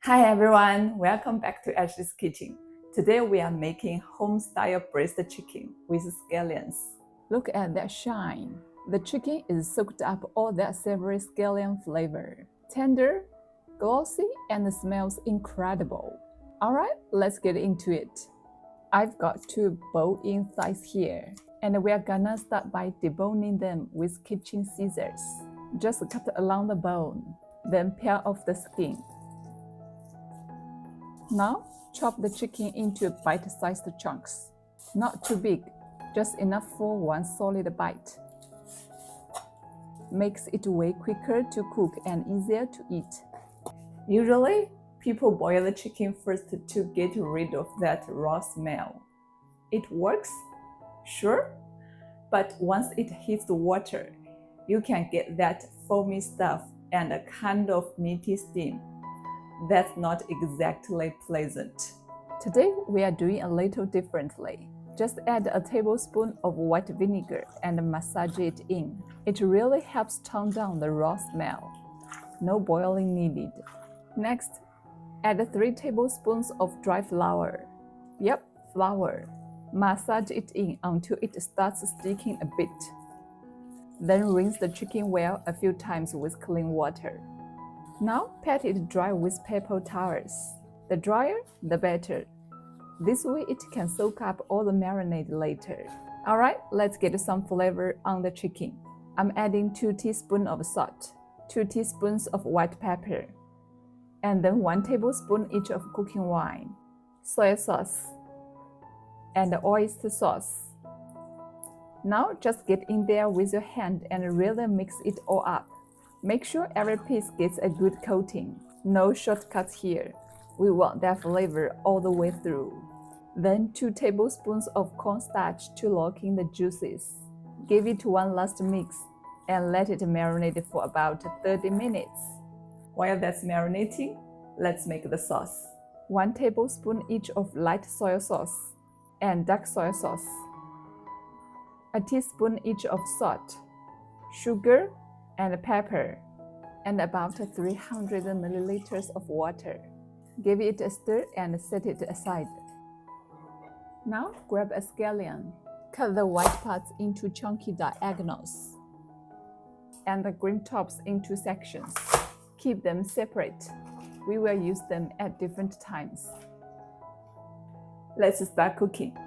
Hi everyone, welcome back to Ashley's Kitchen. Today we are making home-style braised chicken with scallions. Look at that shine. The chicken is soaked up all that savory scallion flavor. Tender, glossy, and smells incredible. Alright, let's get into it. I've got 2 bone-in thighs here, and we are gonna start by deboning them with kitchen scissors. Just cut along the bone, then peel off the skin. Now, chop the chicken into bite-sized chunks. Not too big, just enough for one solid bite. Makes it way quicker to cook and easier to eat. Usually, people boil the chicken first to get rid of that raw smell. It works, sure, but once it hits the water, you can get that foamy stuff and a kind of meaty steam. That's not exactly pleasant. Today we are doing a little differently. Just add a tablespoon of white vinegar and massage it in. It really helps tone down the raw smell. No boiling needed. Next, add 3 tablespoons of dry flour. Yep, flour. Massage it in until it starts sticking a bit. Then rinse the chicken well a few times with clean water. Now pat it dry with paper towels. The drier, the better. This way it can soak up all the marinade later. Alright, let's get some flavor on the chicken. I'm adding 2 teaspoons of salt, 2 teaspoons of white pepper, and then 1 tablespoon each of cooking wine, soy sauce, and oyster sauce. Now just get in there with your hand and really mix it all up. Make sure every piece gets a good coating. No shortcuts here. We want that flavor all the way through. Then 2 tablespoons of cornstarch to lock in the juices. Give it one last mix and let it marinate for about 30 minutes. While that's marinating, let's make the sauce. 1 tablespoon each of light soy sauce and dark soy sauce. A teaspoon each of salt, sugar, and pepper, and about 300 milliliters of water. Give it a stir and set it aside. Now grab a scallion. Cut the white parts into chunky diagonals and the green tops into sections. Keep them separate. We will use them at different times. Let's start cooking.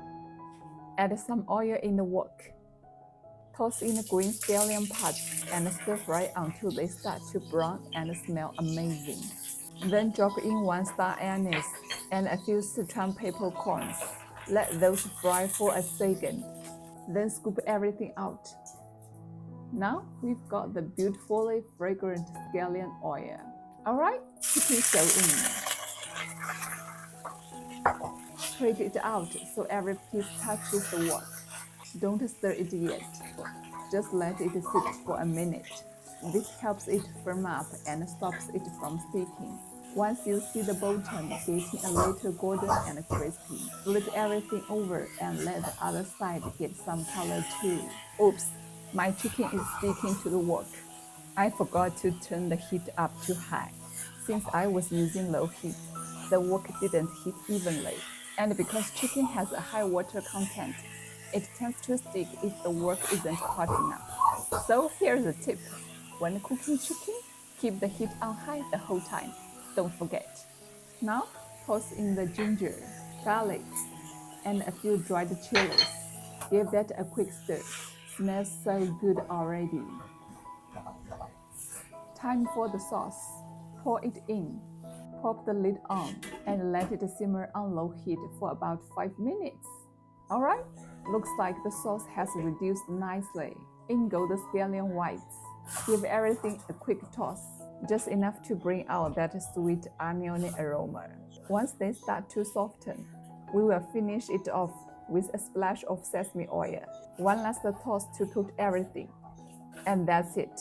Add some oil in the wok. Toss in the green scallion parts and stir fry until they start to brown and smell amazing. Then drop in 1 star anise and a few citron peppercorns. Let those fry for a second. Then scoop everything out. Now we've got the beautifully fragrant scallion oil. Alright, chicken go in. Spread it out so every piece touches the wok. Don't stir it yet. Just let it sit for a minute. This helps it firm up and stops it from sticking. Once you see the bottom getting a little golden and crispy, flip everything over and let the other side get some color too. Oops, my chicken is sticking to the wok. I forgot to turn the heat up too high. Since I was using low heat, the wok didn't heat evenly. And because chicken has a high water content, it tends to stick if the wok isn't hot enough. So here's a tip. When cooking chicken, keep the heat on high the whole time. Don't forget. Now, toss in the ginger, garlic, and a few dried chilies. Give that a quick stir. Smells so good already. Time for the sauce. Pour it in. Pop the lid on and let it simmer on low heat for about 5 minutes. Alright, looks like the sauce has reduced nicely. In go the scallion whites. Give everything a quick toss, just enough to bring out that sweet oniony aroma. Once they start to soften, we will finish it off with a splash of sesame oil. One last toss to cook everything. And that's it.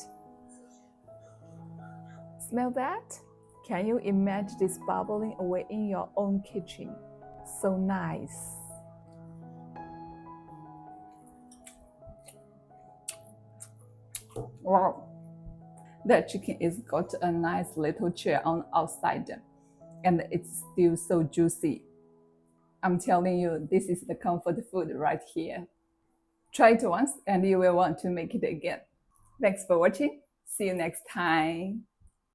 Smell that? Can you imagine this bubbling away in your own kitchen? So nice. Wow, that chicken is got a nice little chair on the outside. and it's still so juicy. I'm telling you, this is the comfort food right here. Try it once and you will want to make it again. Thanks for watching. See you next time.